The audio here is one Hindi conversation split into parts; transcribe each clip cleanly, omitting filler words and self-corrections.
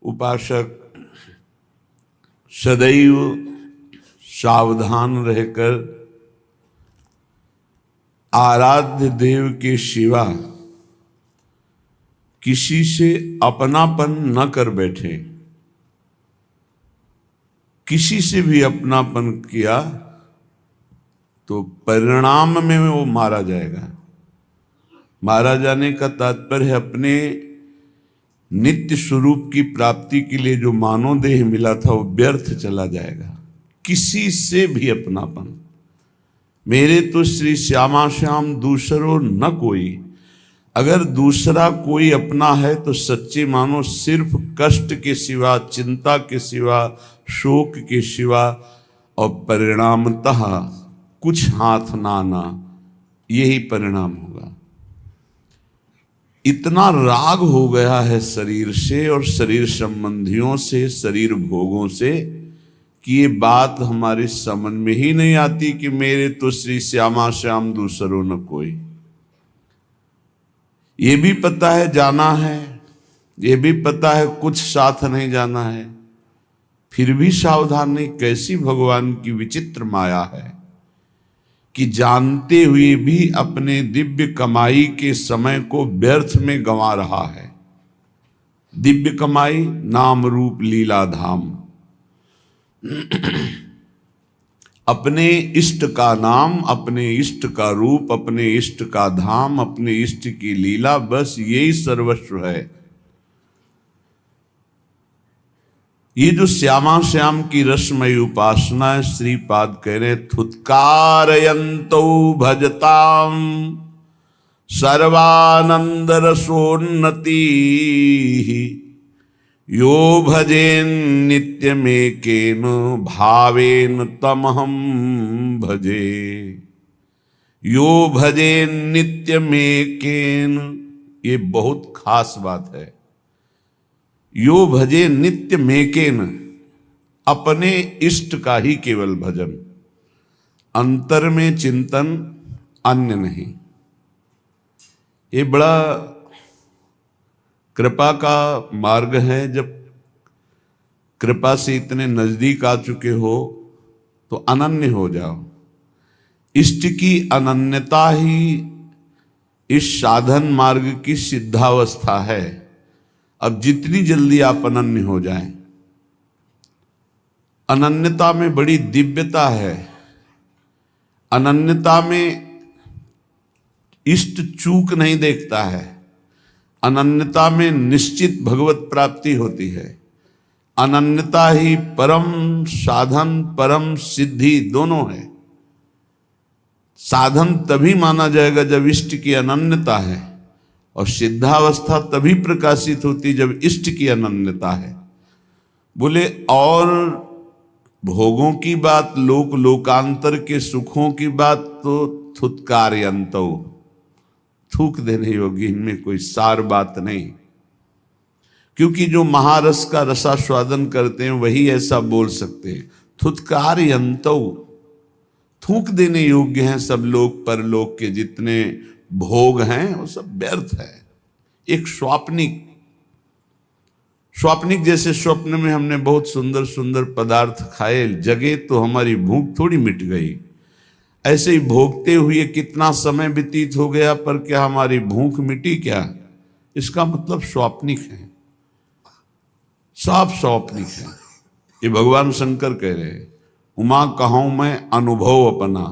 उपासक सदैव सावधान रहकर आराध्य देव के सिवा किसी से अपनापन न कर बैठे। किसी से भी अपनापन किया तो परिणाम में वो मारा जाएगा। मारा जाने का तात्पर्य है अपने नित्य स्वरूप की प्राप्ति के लिए जो मानव देह मिला था वो व्यर्थ चला जाएगा। किसी से भी अपनापन, मेरे तो श्री श्यामा श्याम दूसरो न कोई। अगर दूसरा कोई अपना है तो सच्चे मानो सिर्फ कष्ट के सिवा, चिंता के सिवा, शोक के सिवा और परिणामतः कुछ हाथ ना आना, यही परिणाम होगा। इतना राग हो गया है शरीर से और शरीर संबंधियों से, शरीर भोगों से, कि ये बात हमारे समझ में ही नहीं आती कि मेरे तो श्री श्यामा श्याम दूसरो न कोई। ये भी पता है जाना है, ये भी पता है कुछ साथ नहीं जाना है, फिर भी सावधान नहीं। कैसी भगवान की विचित्र माया है कि जानते हुए भी अपने दिव्य कमाई के समय को व्यर्थ में गंवा रहा है। दिव्य कमाई, नाम रूप लीला धाम। अपने इष्ट का नाम, अपने इष्ट का रूप, अपने इष्ट का धाम, अपने इष्ट की लीला, बस यही सर्वस्व है। ये जो श्यामा श्याम की रसमयी उपासना है, श्रीपाद कह रहे थुत्कारयन्तो भजताम सर्वानंद रसोन्नति यो भजेन नित्यमेकेन भावेन तमहम भजे। यो भजेन नित्यमेकेन, ये बहुत खास बात है। यो भजे नित्य मेकेन, अपने इष्ट का ही केवल भजन, अंतर में चिंतन, अन्य नहीं। ये बड़ा कृपा का मार्ग है। जब कृपा से इतने नजदीक आ चुके हो तो अनन्य हो जाओ। इष्ट की अनन्यता ही इस साधन मार्ग की सिद्धावस्था है। अब जितनी जल्दी आप अनन्य हो जाएं, अनन्यता में बड़ी दिव्यता है। अनन्यता में इष्ट चूक नहीं देखता है। अनन्यता में निश्चित भगवत प्राप्ति होती है। अनन्यता ही परम साधन, परम सिद्धि दोनों है। साधन तभी माना जाएगा जब इष्ट की अनन्यता है, और सिद्धावस्था तभी प्रकाशित होती जब इष्ट की अनन्यता है। बोले और भोगों की बात, लोकांतर के सुखों की बात तो थुत्कारयन्तो, थूक देने योगी, इनमें कोई सार बात नहीं। क्योंकि जो महारस का रसास्वादन करते हैं वही ऐसा बोल सकते हैं। थुत्कारयन्तो, थूक देने योग्य हैं सब लोग, परलोक के जितने भोग हैं वो सब व्यर्थ है। एक स्वाप्निक जैसे स्वप्न में हमने बहुत सुंदर सुंदर पदार्थ खाए, जगे तो हमारी भूख थोड़ी मिट गई। ऐसे ही भोगते हुए कितना समय व्यतीत हो गया, पर क्या हमारी भूख मिटी क्या? इसका मतलब स्वाप्निक है, साफ स्वाप्निक है। ये भगवान शंकर कह रहे हैं, उमा कहूं मैं अनुभव अपना,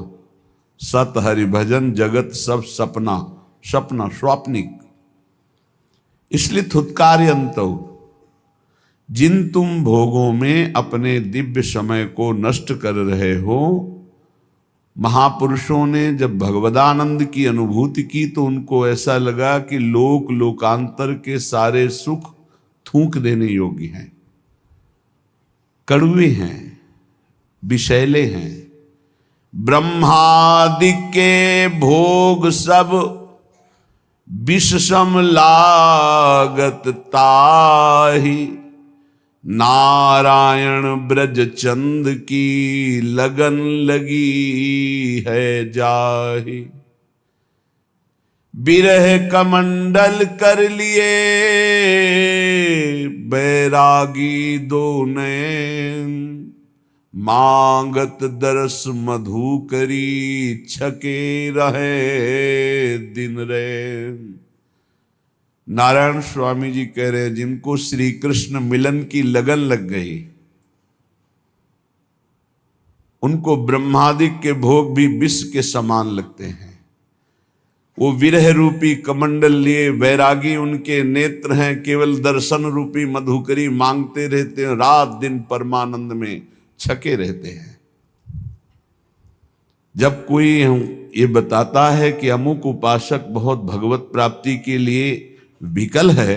सत हरि भजन जगत सब सपना। सपना स्वाप्निक। इसलिए थुत्कारयन्तो, जिन तुम भोगों में अपने दिव्य समय को नष्ट कर रहे हो, महापुरुषों ने जब भगवदानंद की अनुभूति की तो उनको ऐसा लगा कि लोकांतर के सारे सुख थूक देने योग्य हैं, कड़वे हैं, विषैले हैं। ब्रह्मादि के भोग सब विषम लागत ताहि, नारायण ब्रज चंद की लगन लगी है जाहि। विरह कमंडल कर लिए बैरागी दो नयन, मांगत दरस मधु करी, छके रहे दिन रैन। नारायण स्वामी जी कह रहे हैं, जिनको श्री कृष्ण मिलन की लगन लग गई, उनको ब्रह्मादि के भोग भी विष के समान लगते हैं। वो विरह रूपी कमंडल लिए वैरागी उनके नेत्र हैं, केवल दर्शन रूपी मधुकरी मांगते रहते हैं, रात दिन परमानंद में छके रहते हैं। जब कोई ये बताता है कि अमुक उपासक बहुत भगवत प्राप्ति के लिए विकल है,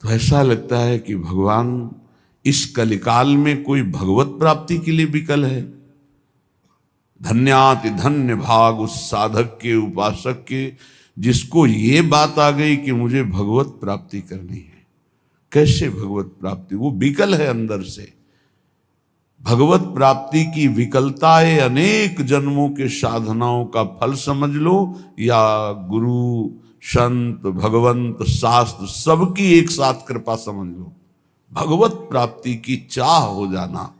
तो ऐसा लगता है कि भगवान इस कलिकाल में कोई भगवत प्राप्ति के लिए विकल है। धन्याति धन्य भाग उस साधक के, उपासक के, जिसको ये बात आ गई कि मुझे भगवत प्राप्ति करनी है। कैसे भगवत प्राप्ति? वो विकल है अंदर से। भगवत प्राप्ति की विकलता ये अनेक जन्मों के साधनाओं का फल समझ लो, या गुरु, संत, भगवंत, शास्त्र सबकी एक साथ कृपा समझ लो। भगवत प्राप्ति की चाह हो जाना,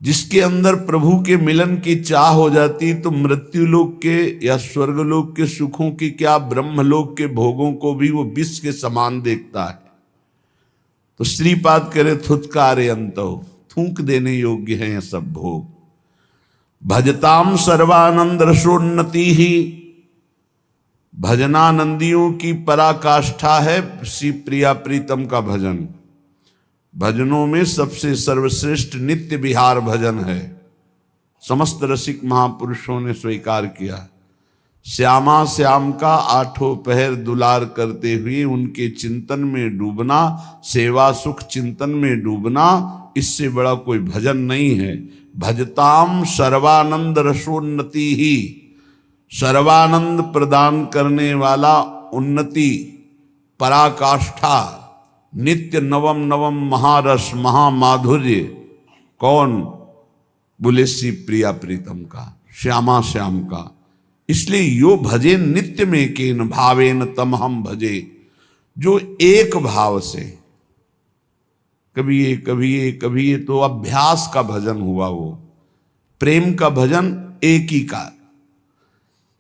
जिसके अंदर प्रभु के मिलन की चाह हो जाती, तो मृत्यु लोक के या स्वर्गलोक के सुखों की क्या, ब्रह्मलोक के भोगों को भी वो विष के समान देखता है। तो श्रीपाद करे थुत्कारे अंतो, थूक देने योग्य हैं ये सब भोग। भजताम सर्वानंद रसोन्नति ही, भजनानंदियों की पराकाष्ठा है श्री प्रिया प्रीतम का भजन। भजनों में सबसे सर्वश्रेष्ठ नित्य विहार भजन है। समस्त रसिक महापुरुषों ने स्वीकार किया। श्यामा श्याम का आठों पहर दुलार करते हुए उनके चिंतन में डूबना, सेवा सुख चिंतन में डूबना, इससे बड़ा कोई भजन नहीं है। भजताम सर्वानंद रसोन्नति ही, सर्वानंद प्रदान करने वाला उन्नति, पराकाष्ठा, नित्य नवम नवम महारस महामाधुर्य। कौन? बोले श्री प्रिया प्रीतम का, श्यामा श्याम का। इसलिए यो भजे नित्य में केन भावेन तम हम भजे, जो एक भाव से, कभी ये कभी ये कभी ये, तो अभ्यास का भजन हुआ। वो प्रेम का भजन एक ही का,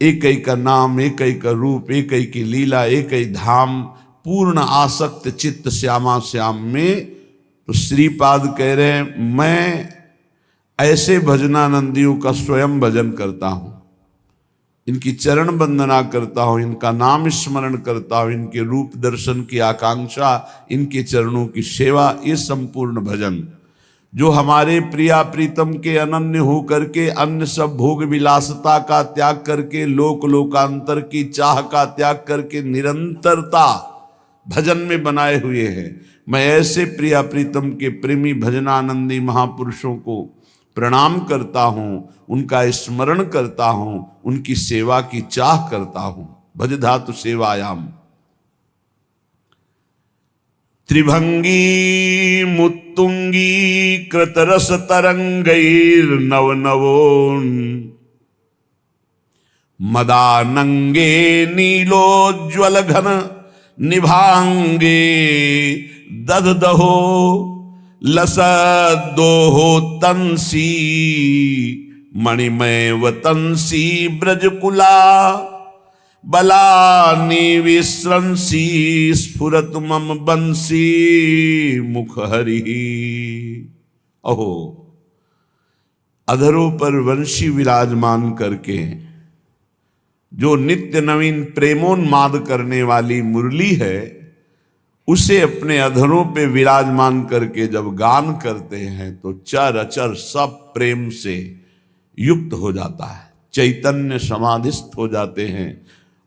एक ही का नाम, एक ही का रूप, एक ही की लीला, एक ही धाम, पूर्ण आसक्त चित्त श्यामा श्याम में। तो श्रीपाद कह रहे हैं, मैं ऐसे भजनानंदियों का स्वयं भजन करता हूं, इनकी चरण वंदना करता हूं, इनका नाम स्मरण करता हूं, इनके रूप दर्शन की आकांक्षा, इनके चरणों की सेवा, ये संपूर्ण भजन जो हमारे प्रिया प्रीतम के अनन्य हो करके, अन्य सब भोग विलासता का त्याग करके, लोक लोकांतर की चाह का त्याग करके निरंतरता भजन में बनाए हुए हैं। मैं ऐसे प्रिया प्रीतम के प्रेमी भजनानंदी महापुरुषों को प्रणाम करता हूं, उनका स्मरण करता हूं, उनकी सेवा की चाह करता हूं। भज धातु सेवायाम। त्रिभंगी मुत्तुंगी कृतरस तरंगैर नव नवोन, मदानंगे नीलोज्वल घन निभांगे, दधदहो लसदोहो तंसी, मणिमय वतंसी ब्रजकुला, बलानि विस्रंसी, स्फुरत मम बंसी मुख हरि। अहो, अधरों पर वंशी विराजमान करके जो नित्य नवीन प्रेमोन्माद करने वाली मुरली है, उसे अपने अधरों पे विराजमान करके जब गान करते हैं तो चर अचर सब प्रेम से युक्त हो जाता है, चैतन्य समाधिस्थ हो जाते हैं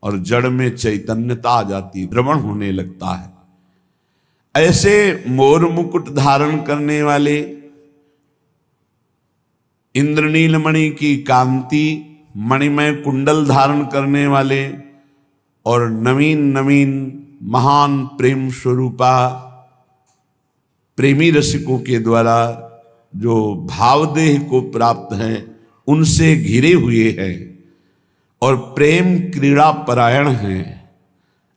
और जड़ में चैतन्यता आ जाती, द्रवण होने लगता है। ऐसे मोर मुकुट धारण करने वाले, इंद्रनील मणि की कांति, मणिमय कुंडल धारण करने वाले और नवीन नवीन महान प्रेम स्वरूपा प्रेमी रसिकों के द्वारा जो भावदेह को प्राप्त हैं, उनसे घिरे हुए हैं और प्रेम क्रीड़ा परायण हैं।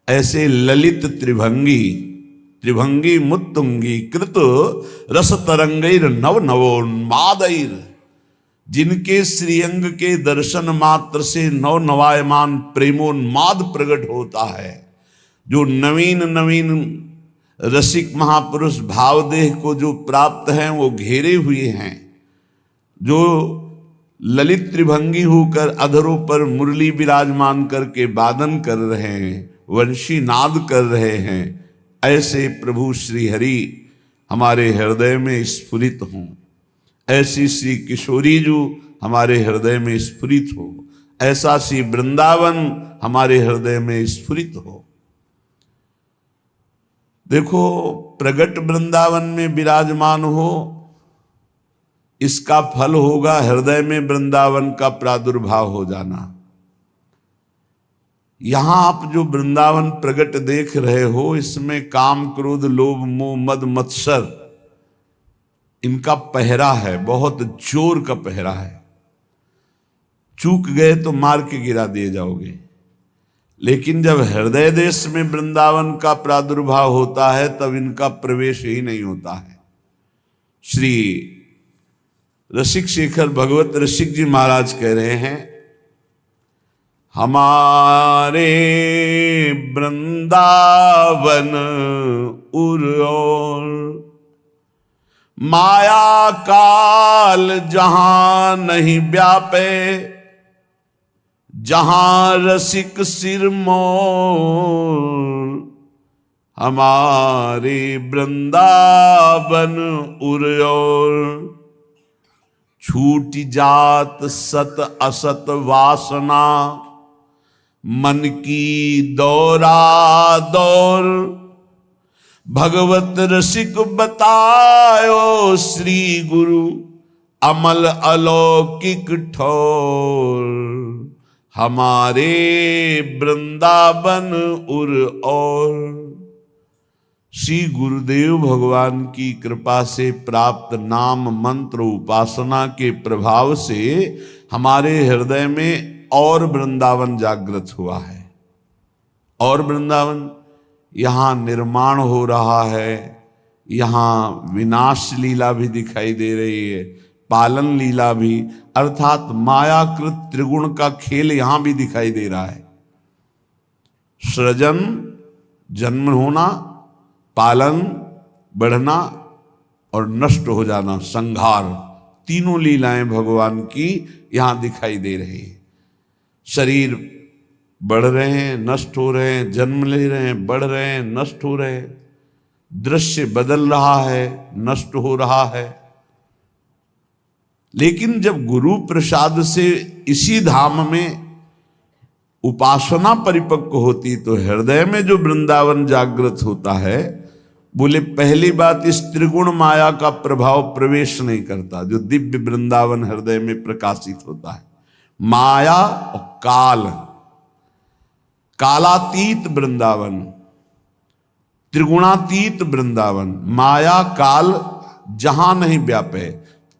ऐसे ललित त्रिभंगी त्रिभंगी मुत्तुंगी कृत रस तरंगैर नव नवोन्मादैर, जिनके श्रीअंग के दर्शन मात्र से नव नवायमान प्रेमोन्माद प्रकट होता है, जो नवीन नवीन रसिक महापुरुष भावदेह को जो प्राप्त हैं वो घेरे हुए हैं, जो ललित त्रिभंगी होकर अधरों पर मुरली विराजमान करके वादन कर रहे हैं, वंशी नाद कर रहे हैं, ऐसे प्रभु श्री हरि हमारे हृदय में स्फुरित हों, ऐसी श्री किशोरी जो हमारे हृदय में स्फुरित हो, ऐसा श्री वृंदावन हमारे हृदय में स्फुरित हो। देखो, प्रगट वृंदावन में विराजमान हो, इसका फल होगा हृदय में वृंदावन का प्रादुर्भाव हो जाना। यहां आप जो वृंदावन प्रगट देख रहे हो, इसमें काम क्रोध लोभ मोह मद मत्सर इनका पहरा है, बहुत जोर का पहरा है। चूक गए तो मार के गिरा दिए जाओगे। लेकिन जब हृदय देश में वृंदावन का प्रादुर्भाव होता है, तब इनका प्रवेश ही नहीं होता है। श्री रसिक शेखर भगवत रसिक जी महाराज कह रहे हैं, हमारे वृंदावन उर और माया काल जहां नहीं व्यापे, जहां रसिक सिर मोर, हमारे वृंदावन उर और छूट जात सत असत वासना, मन की दौरा दौर, भगवत रसिक बतायो श्री गुरु अमल अलौकिक ठोर, हमारे वृंदावन उर और। श्री गुरुदेव भगवान की कृपा से प्राप्त नाम मंत्र उपासना के प्रभाव से हमारे हृदय में और वृंदावन जागृत हुआ है। और वृंदावन यहाँ निर्माण हो रहा है, यहाँ विनाश लीला भी दिखाई दे रही है, पालन लीला भी, अर्थात मायाकृत त्रिगुण का खेल यहां भी दिखाई दे रहा है। सृजन, जन्म होना, पालन, बढ़ना और नष्ट हो जाना, संहार, तीनों लीलाएं भगवान की यहां दिखाई दे रही है। शरीर बढ़ रहे हैं, नष्ट हो रहे हैं, जन्म ले रहे हैं, बढ़ रहे हैं, नष्ट हो रहे हैं, दृश्य बदल रहा है, नष्ट हो रहा है। लेकिन जब गुरु प्रसाद से इसी धाम में उपासना परिपक्व होती तो हृदय में जो वृंदावन जागृत होता है, बोले पहली बात, इस त्रिगुण माया का प्रभाव प्रवेश नहीं करता, जो दिव्य वृंदावन हृदय में प्रकाशित होता है। माया और काल, कालातीत वृंदावन, त्रिगुणातीत वृंदावन, माया काल जहां नहीं व्यापे,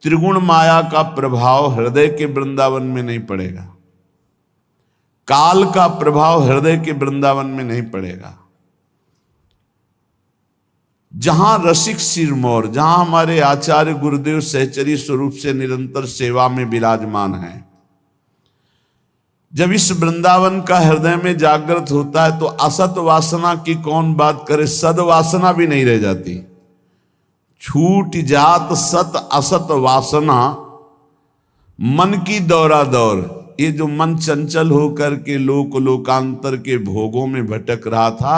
त्रिगुण माया का प्रभाव हृदय के वृंदावन में नहीं पड़ेगा, काल का प्रभाव हृदय के वृंदावन में नहीं पड़ेगा। जहां रसिक सिरमौर, जहां हमारे आचार्य गुरुदेव सहचरी स्वरूप से निरंतर सेवा में विराजमान हैं, जब इस वृंदावन का हृदय में जागृत होता है तो असत वासना की कौन बात करे, सद वासना भी नहीं रह जाती। छूट जात सत असत वासना, मन की दौरा दौर, ये जो मन चंचल होकर के लोक लोकांतर के भोगों में भटक रहा था,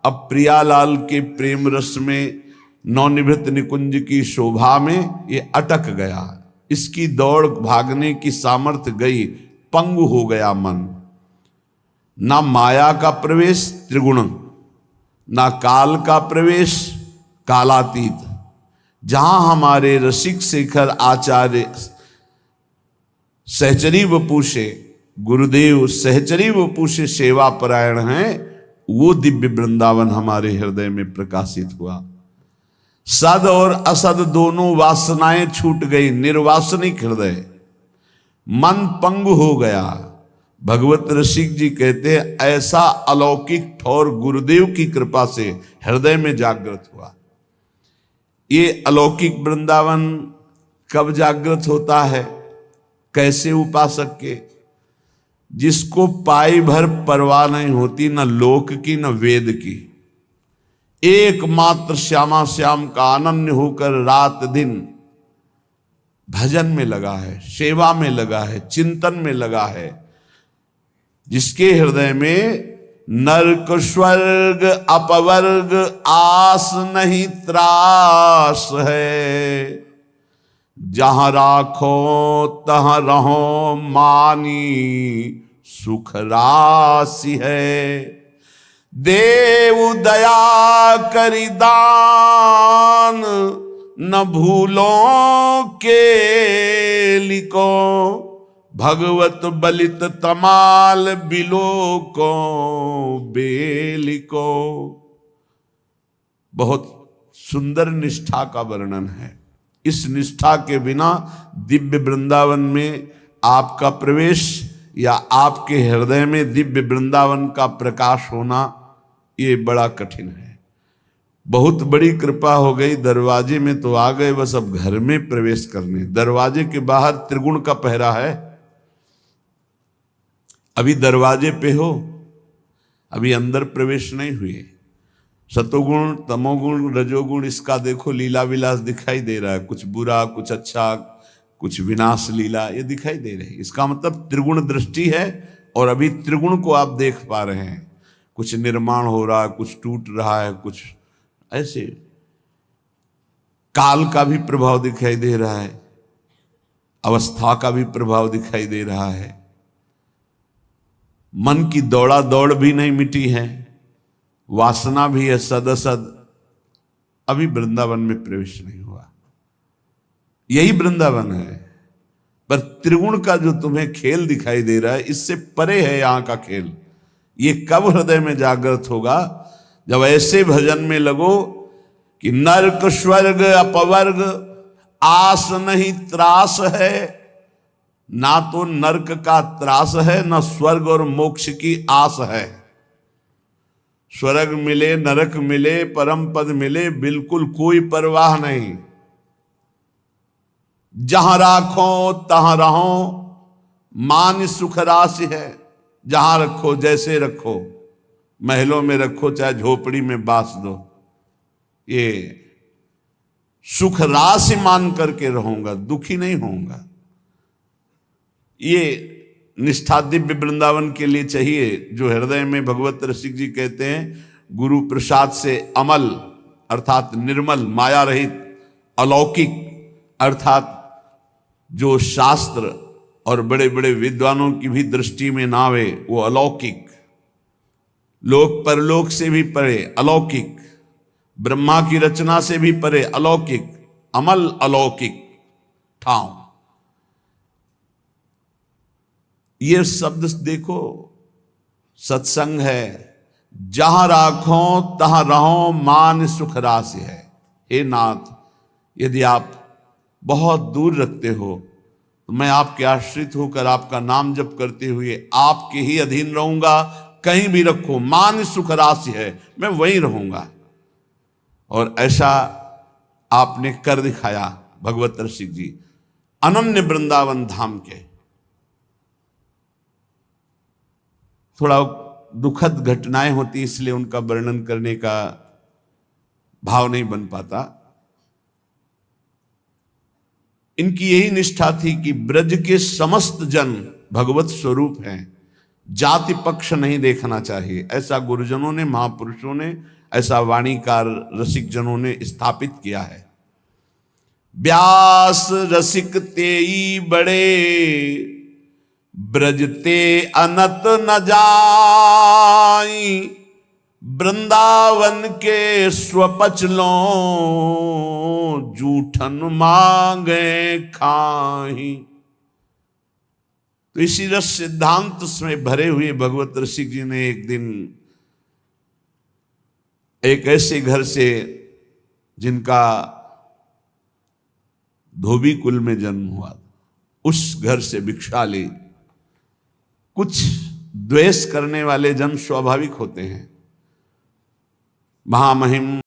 अब प्रियालाल के प्रेम रस में, नवनिभृत निकुंज की शोभा में ये अटक गया। इसकी दौड़ भागने की सामर्थ्य गई, पंगु हो गया मन। ना माया का प्रवेश त्रिगुण, ना काल का प्रवेश कालातीत। जहां हमारे रसिक शेखर आचार्य सहचरी वपु से, गुरुदेव सहचरी वपु से सेवा परायण हैं, वो दिव्य वृंदावन हमारे हृदय में प्रकाशित हुआ। सद और असद दोनों वासनाएं छूट गई, निर्वासनिक हृदय, मन पंगु हो गया, भगवत रसिक जी कहते हैं ऐसा अलौकिक ठौर गुरुदेव की कृपा से हृदय में जागृत हुआ। ये अलौकिक वृंदावन कब जागृत होता है? कैसे? उपासक के, जिसको पाई भर परवाह नहीं होती, न लोक की न वेद की, एकमात्र श्यामा श्याम का अनन्य होकर रात दिन भजन में लगा है, सेवा में लगा है, चिंतन में लगा है, जिसके हृदय में नरक स्वर्ग अपवर्ग आस नहीं त्रास है, जहां राखो तहां रहो मानी सुख राशि है, देव दया करि दान न भूलो के लिको, भगवत बलित तमाल बिलो को बेलिको। बहुत सुंदर निष्ठा का वर्णन है। इस निष्ठा के बिना दिव्य वृंदावन में आपका प्रवेश या आपके हृदय में दिव्य वृंदावन का प्रकाश होना ये बड़ा कठिन है। बहुत बड़ी कृपा हो गई, दरवाजे में तो आ गए, बस अब घर में प्रवेश करने। दरवाजे के बाहर त्रिगुण का पहरा है, अभी दरवाजे पे हो, अभी अंदर प्रवेश नहीं हुए। सतोगुण तमोगुण रजोगुण इसका देखो लीला विलास दिखाई दे रहा है, कुछ बुरा कुछ अच्छा कुछ विनाश लीला ये दिखाई दे रही है। इसका मतलब त्रिगुण दृष्टि है और अभी त्रिगुण को आप देख पा रहे हैं। कुछ निर्माण हो रहा है, कुछ टूट रहा है, कुछ ऐसे काल का भी प्रभाव दिखाई दे रहा है, अवस्था का भी प्रभाव दिखाई दे रहा है। मन की दौड़ा दौड़ भी नहीं मिटी है, वासना भी है सदसद। अभी वृंदावन में प्रवेश नहीं हुआ। यही वृंदावन है, पर त्रिगुण का जो तुम्हें खेल दिखाई दे रहा है इससे परे है यहां का खेल। ये कब हृदय में जागृत होगा? जब ऐसे भजन में लगो कि नरक स्वर्ग अपवर्ग आस नहीं त्रास है। ना तो नरक का त्रास है, ना स्वर्ग और मोक्ष की आस है। स्वर्ग मिले नरक मिले परम पद मिले, बिल्कुल कोई परवाह नहीं। जहां राखो तहां रहो मान सुख राशि है। जहां रखो जैसे रखो, महलों में रखो चाहे झोपड़ी में बास दो, ये सुख राशि मान करके रहूंगा, दुखी नहीं होऊंगा। ये निष्ठा दिव्य वृंदावन के लिए चाहिए, जो हृदय में भगवत रसिक जी कहते हैं गुरु प्रसाद से अमल अर्थात निर्मल माया रहित अलौकिक अर्थात जो शास्त्र और बड़े बड़े विद्वानों की भी दृष्टि में ना आवे वो अलौकिक, लोक परलोक से भी परे अलौकिक, ब्रह्मा की रचना से भी परे अलौकिक, अमल अलौकिक ठाव। ये शब्द देखो, सत्संग है। जहां राखो तहां रहो मान सुख राशि है। हे नाथ, यदि आप बहुत दूर रखते हो तो मैं आपके आश्रित होकर आपका नाम जप करते हुए आपके ही अधीन रहूंगा। कहीं भी रखो, मान सुख राशि है, मैं वहीं रहूंगा। और ऐसा आपने कर दिखाया भगवत रसिक जी अनन्य वृंदावन धाम के। थोड़ा दुखद घटनाएं होती इसलिए उनका वर्णन करने का भाव नहीं बन पाता। इनकी यही निष्ठा थी कि ब्रज के समस्त जन भगवत स्वरूप हैं, जाति पक्ष नहीं देखना चाहिए। ऐसा गुरुजनों ने, महापुरुषों ने, ऐसा वाणीकार रसिक जनों ने स्थापित किया है। व्यास रसिक तेई बड़े ब्रजते अनत न जाई, वृंदावन के स्वपचलों जूठन मांगे खाही। तो इसी रस सिद्धांत में भरे हुए भगवत रसिक जी ने एक दिन एक ऐसे घर से जिनका धोबी कुल में जन्म हुआ, उस घर से भिक्षा ली कुछ द्वेष करने वाले जन स्वाभाविक होते हैं। महामहिम